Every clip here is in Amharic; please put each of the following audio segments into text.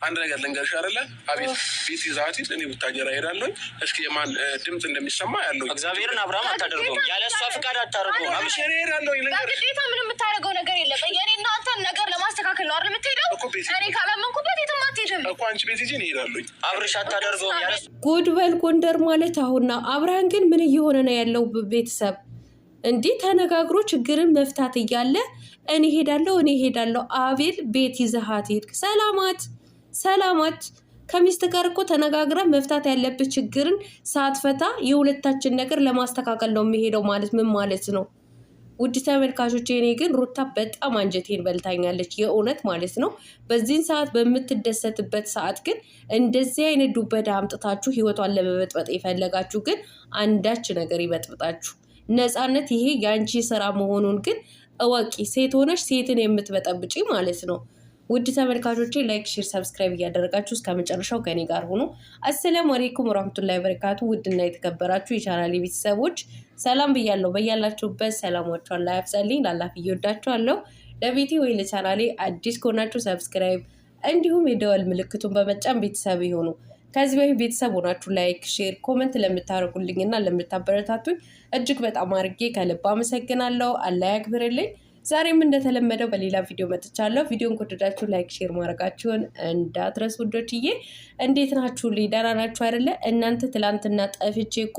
አንድ ነገር ልንገርሽ አይደለ አቤት ቤት ይዛት እኔ ብታጀራ ሄዳለሁ። እስኪ የማን ድምጽ እንደሚሰማ ያለው እግዚአብሔርን አብርሃም አታደርገው፣ ያለ እሷ ፍቃድ አታደርገው። አብሽ እኔ ሄዳለሁ ይልንገር ግዴታ ምንም የምታደርገው ነገር የለም። የኔ እና አንተን ነገር ለማስተካከል ነው አይደል የምትሄደው? እኔ ካላመንኩበት የትም አትሄድም እኮ አንቺ ቤት ይዤ እሄዳለሁ። አብርሽ አታደርገው ያለ ጉድበል ጎንደር ማለት አሁን ነው። አብርሃም ግን ምን እየሆነ ነው ያለው? ቤተሰብ እንዲህ ተነጋግሮ ችግርን መፍታት እያለ እኔ ሄዳለሁ አቤል ቤት ይዘሃት ሄድ ሰላማት ከሚስት ጋር እኮ ተነጋግረ መፍታት ያለበት ችግርን ሳትፈታ የሁለታችን ነገር ለማስተካከል ነው የሚሄደው ማለት ምን ማለት ነው? ውድ ተመልካቾች እኔ ግን ሩታ በጣም አንጀቴን በልታኛለች የእውነት ማለት ነው። በዚህን ሰዓት በምትደሰትበት ሰዓት ግን እንደዚህ አይነት ዱበዳ አምጥታችሁ ህይወቷን ለመበጥበጥ የፈለጋችሁ ግን አንዳች ነገር ይበጥብጣችሁ። ነፃነት ይሄ የአንቺ ስራ መሆኑን ግን እወቂ። ሴት ሆነሽ ሴትን የምትበጠብጪ ማለት ነው። ውድ ተመልካቾቼ ላይክ፣ ሼር፣ ሰብስክራይብ እያደረጋችሁ እስከ መጨረሻው ከኔ ጋር ሆኖ አሰላሙ አለይኩም ወራህመቱላሂ ወበረካቱ። ውድና የተከበራችሁ የቻናሌ ቤተሰቦች ሰላም ብያለሁ። በያላችሁበት ሰላማችሁ አላህ ያብዛልኝ። ላላፍ እየወዳችኋለሁ። ለቤቴ ወይ ለቻናሌ አዲስ ከሆናችሁ ሰብስክራይብ እንዲሁም የደወል ምልክቱን በመጫን ቤተሰብ ይሁኑ። ከዚህ በፊት ቤተሰብ ሆናችሁ ላይክ፣ ሼር፣ ኮመንት ለምታደርጉልኝና ለምታበረታቱኝ እጅግ በጣም አድርጌ ከልብ አመሰግናለሁ። አላህ ያክብርልኝ። ዛሬም እንደተለመደው በሌላ ቪዲዮ መጥቻለሁ። ቪዲዮን ከወደዳችሁ ላይክ፣ ሼር ማድረጋችሁን እንዳትረሱ ውዶችዬ። እንዴት ናችሁ? ደህና ናችሁ አይደለ? እናንተ ትላንትና ጠፍቼ እኮ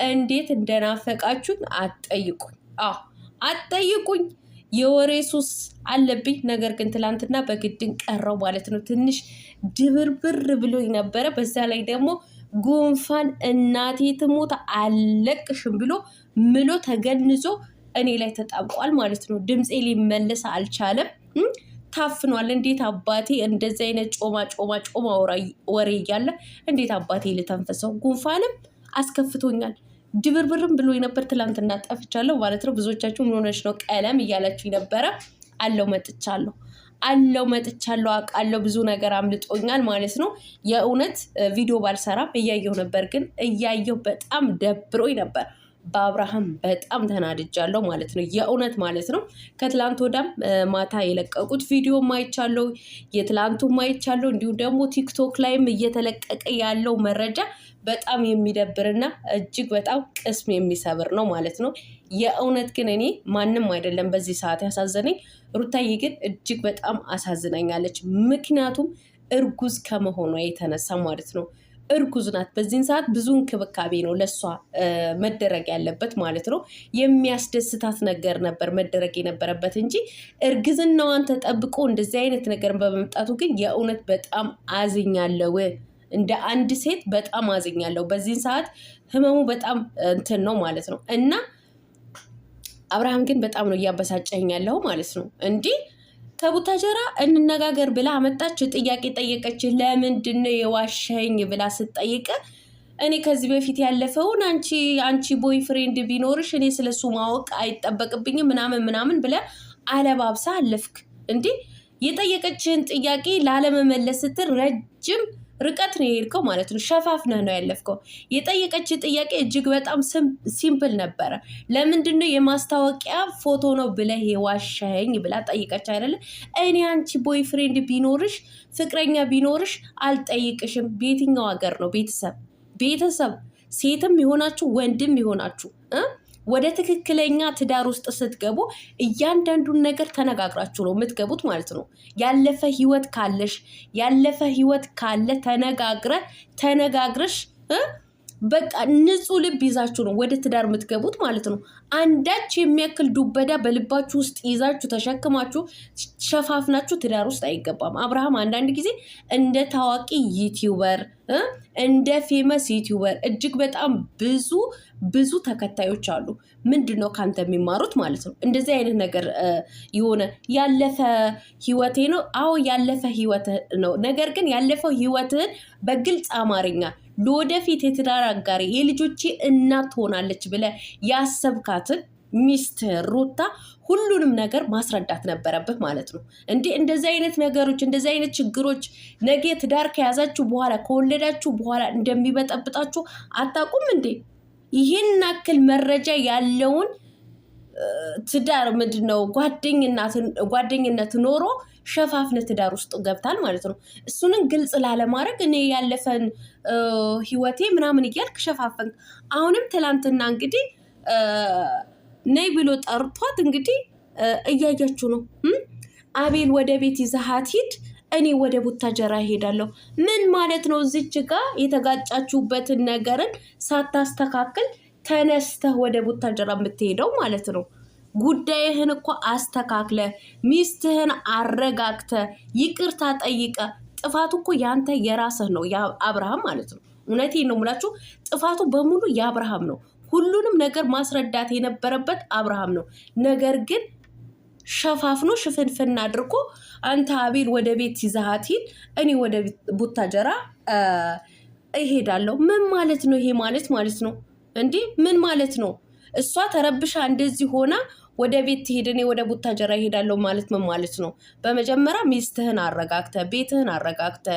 እንዴት እንደናፈቃችሁኝ አትጠይቁኝ። አትጠይቁኝ። የወሬ ሱስ አለብኝ። ነገር ግን ትላንትና በግድን ቀረው ማለት ነው። ትንሽ ድብርብር ብሎኝ ነበረ። በዛ ላይ ደግሞ ጉንፋን እናቴ ትሞት አለቅሽም ብሎ ምሎ ተገንዞ እኔ ላይ ተጣብቋል ማለት ነው። ድምፄ ሊመለስ አልቻለም፣ ታፍኗል። እንዴት አባቴ እንደዚህ አይነት ጮማ ወሬ እያለ እንዴት አባቴ ልተንፈሰው? ጉንፋንም አስከፍቶኛል። ድብርብርም ብሎ ነበር። ትላንትና ጠፍቻለሁ ማለት ነው። ብዙዎቻችሁ ምን ሆነሽ ነው ቀለም እያላችሁ ነበረ። አለው መጥቻለሁ አውቃለሁ። ብዙ ነገር አምልጦኛል ማለት ነው። የእውነት ቪዲዮ ባልሰራም እያየሁ ነበር፣ ግን እያየሁ በጣም ደብሮኝ ነበር። በአብርሃም በጣም ተናድጃለሁ ማለት ነው። የእውነት ማለት ነው። ከትላንት ወዳም ማታ የለቀቁት ቪዲዮ ማይቻለሁ፣ የትላንቱ ማይቻለሁ። እንዲሁም ደግሞ ቲክቶክ ላይም እየተለቀቀ ያለው መረጃ በጣም የሚደብርና እጅግ በጣም ቅስም የሚሰብር ነው ማለት ነው። የእውነት ግን እኔ ማንም አይደለም በዚህ ሰዓት ያሳዘነኝ፣ ሩታዬ ግን እጅግ በጣም አሳዝናኛለች። ምክንያቱም እርጉዝ ከመሆኗ የተነሳ ማለት ነው። እርጉዝ ናት። በዚህን ሰዓት ብዙ እንክብካቤ ነው ለሷ መደረግ ያለበት ማለት ነው። የሚያስደስታት ነገር ነበር መደረግ የነበረበት እንጂ እርግዝናዋን ተጠብቆ እንደዚህ አይነት ነገር በመምጣቱ ግን የእውነት በጣም አዝኛለሁ። እንደ አንድ ሴት በጣም አዝኛለሁ። በዚህን ሰዓት ህመሙ በጣም እንትን ነው ማለት ነው። እና አብርሃም ግን በጣም ነው እያበሳጨኝ ያለው ማለት ነው። እንዲህ ከቡታጀራ እንነጋገር ብላ አመጣች፣ ጥያቄ ጠየቀች። ለምንድን ነው የዋሸኝ ብላ ስትጠይቅ እኔ ከዚህ በፊት ያለፈውን አንቺ ቦይ ፍሬንድ ቢኖርሽ እኔ ስለሱ ማወቅ አይጠበቅብኝም ምናምን ብለ አለባብሳ አለፍክ። እንዲህ የጠየቀችህን ጥያቄ ላለመመለስ ስትል ረጅም ርቀት ነው የሄድከው ማለት ነው። ሸፋፍነህ ነው ያለፍከው። የጠየቀች ጥያቄ እጅግ በጣም ሲምፕል ነበረ። ለምንድነው የማስታወቂያ ፎቶ ነው ብለህ የዋሻኸኝ ብላ ጠይቀች አይደለ? እኔ አንቺ ቦይፍሬንድ ቢኖርሽ ፍቅረኛ ቢኖርሽ አልጠይቅሽም። በየትኛው ሀገር ነው ቤተሰብ ሴትም ይሆናችሁ ወንድም ይሆናችሁ ወደ ትክክለኛ ትዳር ውስጥ ስትገቡ እያንዳንዱን ነገር ተነጋግራችሁ ነው የምትገቡት ማለት ነው። ያለፈ ህይወት ካለ ተነጋግረሽ በቃ ንጹህ ልብ ይዛችሁ ነው ወደ ትዳር የምትገቡት ማለት ነው። አንዳች የሚያክል ዱበዳ በልባችሁ ውስጥ ይዛችሁ ተሸክማችሁ ሸፋፍናችሁ ትዳር ውስጥ አይገባም። አብርሃም አንዳንድ ጊዜ እንደ ታዋቂ ዩቲዩበር እንደ ፌመስ ዩቲዩበር እጅግ በጣም ብዙ ተከታዮች አሉ። ምንድን ነው ካንተ የሚማሩት ማለት ነው? እንደዚህ አይነት ነገር የሆነ ያለፈ ህይወቴ ነው። አዎ ያለፈ ህይወት ነው። ነገር ግን ያለፈው ህይወትህን በግልጽ አማርኛ ለወደፊት የትዳር አጋሪ የልጆቼ እናት ትሆናለች ብለህ ያሰብካትን ሚስት ሩታ ሁሉንም ነገር ማስረዳት ነበረብህ ማለት ነው። እንደዚህ አይነት ነገሮች እንደዚህ አይነት ችግሮች ነገ ትዳር ከያዛችሁ በኋላ ከወለዳችሁ በኋላ እንደሚበጠብጣችሁ አታውቁም እንዴ? ይህን አክል መረጃ ያለውን ትዳር ምንድነው ጓደኝነት ኖሮ ሸፋፍነ ትዳር ውስጥ ገብታል ማለት ነው። እሱንን ግልጽ ላለማድረግ እኔ ያለፈን ህይወቴ ምናምን እያልክ ሸፋፈን። አሁንም ትላንትና እንግዲህ ነይ ብሎ ጠርቷት እንግዲህ እያያችሁ ነው። አቤል ወደ ቤት ይዘሃት ሂድ፣ እኔ ወደ ቡታጀራ ሄዳለሁ። ምን ማለት ነው? እዚች ጋር የተጋጫችሁበትን ነገርን ሳታስተካክል ተነስተህ ወደ ቡታጀራ የምትሄደው ማለት ነው። ጉዳይህን እኮ አስተካክለ ሚስትህን አረጋግተ ይቅርታ ጠይቀ። ጥፋቱ እኮ ያንተ የራስህ ነው የአብርሃም ማለት ነው። እውነቴን ነው የምላችሁ፣ ጥፋቱ በሙሉ የአብርሃም ነው። ሁሉንም ነገር ማስረዳት የነበረበት አብርሃም ነው። ነገር ግን ሸፋፍኖ ሽፍንፍና አድርጎ አንተ አቤል ወደ ቤት ይዘሃት ሂድ፣ እኔ ወደ ቡታጀራ እሄዳለሁ። ምን ማለት ነው ይሄ? ማለት ነው እንዴ? ምን ማለት ነው? እሷ ተረብሻ እንደዚህ ሆና ወደ ቤት ትሄድ፣ እኔ ወደ ቡታጀራ እሄዳለሁ ማለት ምን ማለት ነው? በመጀመሪያ ሚስትህን አረጋግተ፣ ቤትህን አረጋግተ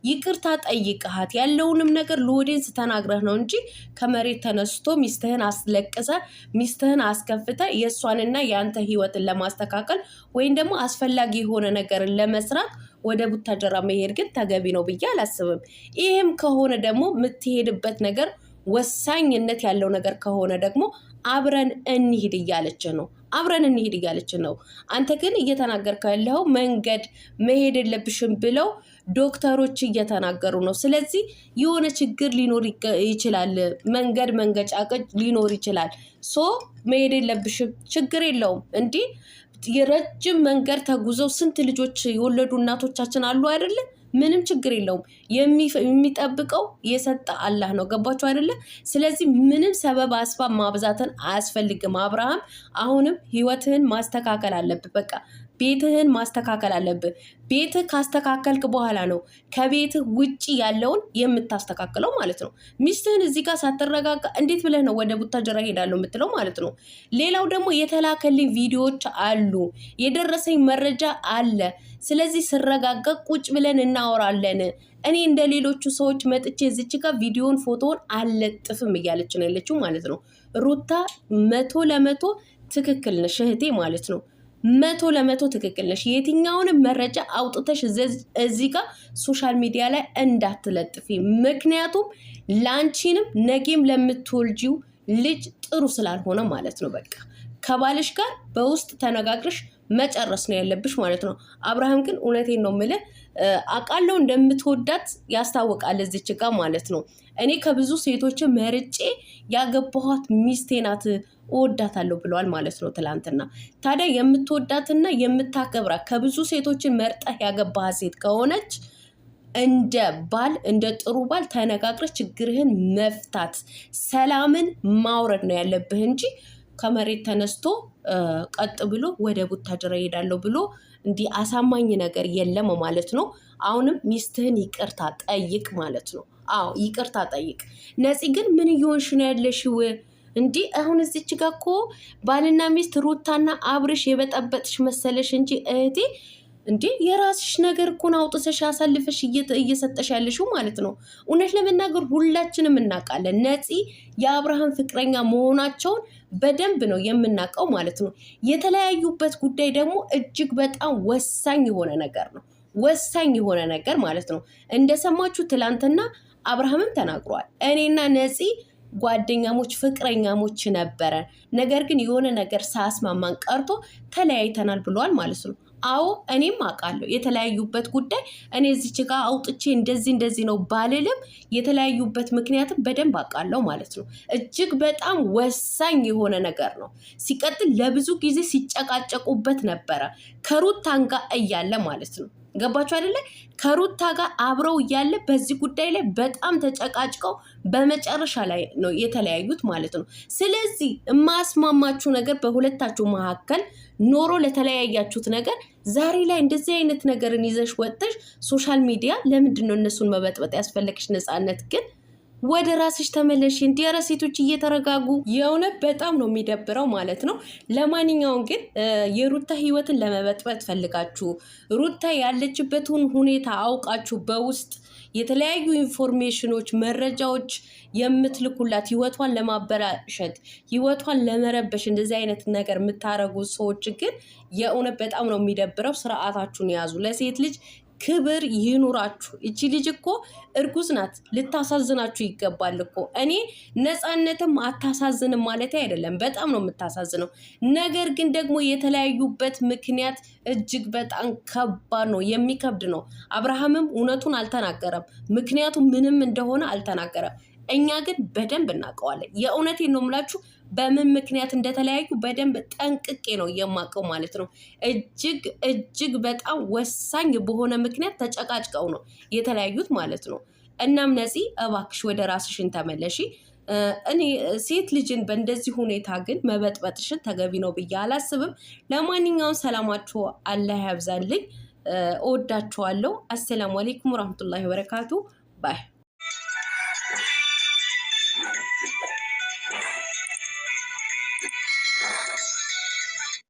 ይቅርታ ጠይቀሃት ያለውንም ነገር ለኦዲየንስ ተናግረህ ነው እንጂ ከመሬት ተነስቶ ሚስትህን አስለቅሰ፣ ሚስትህን አስከፍተ የእሷንና የአንተ ህይወትን ለማስተካከል ወይም ደግሞ አስፈላጊ የሆነ ነገርን ለመስራት ወደ ቡታጀራ መሄድ ግን ተገቢ ነው ብዬ አላስብም። ይህም ከሆነ ደግሞ የምትሄድበት ነገር ወሳኝነት ያለው ነገር ከሆነ ደግሞ አብረን እንሂድ እያለች ነው። አብረን እንሂድ እያለች ነው። አንተ ግን እየተናገርከው ያለው መንገድ መሄድ የለብሽም ብለው ዶክተሮች እየተናገሩ ነው። ስለዚህ የሆነ ችግር ሊኖር ይችላል፣ መንገድ መንገጫቀጭ ሊኖር ይችላል። መሄድ የለብሽም፣ ችግር የለውም። እንዲህ የረጅም መንገድ ተጉዘው ስንት ልጆች የወለዱ እናቶቻችን አሉ አይደለ? ምንም ችግር የለውም። የሚጠብቀው የሰጠ አላህ ነው። ገባችሁ አይደለ? ስለዚህ ምንም ሰበብ አስባብ ማብዛትን አያስፈልግም። አብርሃም አሁንም ህይወትህን ማስተካከል አለብህ። በቃ ቤትህን ማስተካከል አለብህ። ቤትህ ካስተካከልክ በኋላ ነው ከቤትህ ውጪ ያለውን የምታስተካክለው ማለት ነው። ሚስትህን እዚህ ጋር ሳትረጋጋ እንዴት ብለህ ነው ወደ ቡታጀራ ሄዳለሁ የምትለው ማለት ነው? ሌላው ደግሞ የተላከልኝ ቪዲዮዎች አሉ፣ የደረሰኝ መረጃ አለ። ስለዚህ ስረጋጋ ቁጭ ብለን እናወራለን። እኔ እንደ ሌሎቹ ሰዎች መጥቼ እዚች ጋር ቪዲዮን ፎቶውን አልለጥፍም እያለች ነው ያለችው ማለት ነው። ሩታ 100% ትክክል ነሽ እህቴ ማለት ነው። 100% ትክክል ነሽ። የትኛውንም መረጃ አውጥተሽ እዚህ ጋር ሶሻል ሚዲያ ላይ እንዳትለጥፊ። ምክንያቱም ላንቺንም ነጌም ለምትወልጂው ልጅ ጥሩ ስላልሆነ ማለት ነው። በቃ ከባልሽ ጋር በውስጥ ተነጋግረሽ መጨረስ ነው ያለብሽ ማለት ነው። አብርሃም ግን እውነቴን ነው የምልህ አውቃለሁ እንደምትወዳት ያስታውቃል እዚች ጋር ማለት ነው። እኔ ከብዙ ሴቶች መርጬ ያገባኋት ሚስቴ ናት እወዳታለሁ ብለዋል ማለት ነው ትላንትና። ታዲያ የምትወዳትና የምታከብራት ከብዙ ሴቶችን መርጠህ ያገባሃት ሴት ከሆነች እንደ ባል እንደ ጥሩ ባል ተነጋግረህ ችግርህን መፍታት ሰላምን ማውረድ ነው ያለብህ እንጂ ከመሬት ተነስቶ ቀጥ ብሎ ወደ ቡታጀራ ይሄዳለሁ ብሎ እንዲህ አሳማኝ ነገር የለም ማለት ነው። አሁንም ሚስትህን ይቅርታ ጠይቅ ማለት ነው። አዎ ይቅርታ ጠይቅ። ነፂ ግን ምን እየሆንሽ ነው ያለሽው? እንዲህ አሁን እዚች ጋር እኮ ባልና ሚስት ሩታና አብርሽ የበጠበጥሽ መሰለሽ እንጂ እህቴ እንዴ የራስሽ ነገር እኮ ነው አውጥተሽ አሳልፈሽ እየሰጠሽ ያለሽው ማለት ነው። እውነት ለመናገር ሁላችንም እናውቃለን ነፂ የአብርሃም ፍቅረኛ መሆናቸውን በደንብ ነው የምናውቀው ማለት ነው። የተለያዩበት ጉዳይ ደግሞ እጅግ በጣም ወሳኝ የሆነ ነገር ነው። ወሳኝ የሆነ ነገር ማለት ነው። እንደሰማችሁ ትላንትና አብርሃምም ተናግሯል። እኔና ነፂ ጓደኛሞች ፍቅረኛሞች ነበረን፣ ነገር ግን የሆነ ነገር ሳያስማማን ቀርቶ ተለያይተናል ብሏል ማለት ነው። አዎ እኔም አውቃለሁ የተለያዩበት ጉዳይ። እኔ እዚች ጋር አውጥቼ እንደዚህ ነው ባልልም የተለያዩበት ምክንያትም በደንብ አውቃለሁ ማለት ነው። እጅግ በጣም ወሳኝ የሆነ ነገር ነው። ሲቀጥል ለብዙ ጊዜ ሲጨቃጨቁበት ነበረ ከሩታን ጋር እያለ ማለት ነው። ገባችሁ አይደለ? ከሩታ ጋር አብረው እያለ በዚህ ጉዳይ ላይ በጣም ተጨቃጭቀው በመጨረሻ ላይ ነው የተለያዩት ማለት ነው። ስለዚህ የማያስማማችሁ ነገር በሁለታችሁ መካከል ኖሮ ለተለያያችሁት ነገር ዛሬ ላይ እንደዚህ አይነት ነገርን ይዘሽ ወጥተሽ ሶሻል ሚዲያ ለምንድን ነው እነሱን መበጥበጥ ያስፈለግሽ? ነፃነት ግን ወደ ራስሽ ተመለሽ። እንዲያረ ሴቶች እየተረጋጉ የእውነት በጣም ነው የሚደብረው ማለት ነው። ለማንኛውም ግን የሩታ ህይወትን ለመበጥበጥ ፈልጋችሁ ሩታ ያለችበትን ሁኔታ አውቃችሁ በውስጥ የተለያዩ ኢንፎርሜሽኖች መረጃዎች የምትልኩላት ህይወቷን ለማበላሸት ህይወቷን ለመረበሽ እንደዚህ አይነት ነገር የምታረጉ ሰዎች ግን የእውነት በጣም ነው የሚደብረው። ስርዓታችሁን ያዙ። ለሴት ልጅ ክብር ይኑራችሁ። እቺ ልጅ እኮ እርጉዝ ናት። ልታሳዝናችሁ ይገባል እኮ። እኔ ነፃነትም አታሳዝንም ማለት አይደለም፣ በጣም ነው የምታሳዝነው። ነገር ግን ደግሞ የተለያዩበት ምክንያት እጅግ በጣም ከባድ ነው፣ የሚከብድ ነው። አብርሃምም እውነቱን አልተናገረም፣ ምክንያቱም ምንም እንደሆነ አልተናገረም። እኛ ግን በደንብ እናውቀዋለን። የእውነቴን ነው የምላችሁ፣ በምን ምክንያት እንደተለያዩ በደንብ ጠንቅቄ ነው የማውቀው ማለት ነው። እጅግ በጣም ወሳኝ በሆነ ምክንያት ተጨቃጭቀው ነው የተለያዩት ማለት ነው። እናም ነፂ እባክሽ ወደ ራስሽን ተመለሺ። እኔ ሴት ልጅን በእንደዚህ ሁኔታ ግን መበጥበጥሽን ተገቢ ነው ብዬ አላስብም። ለማንኛውም ሰላማችሁ አላህ ያብዛልኝ። እወዳችኋለሁ። አሰላሙ አለይኩም ወራህመቱላሂ ወበረካቱ ባይ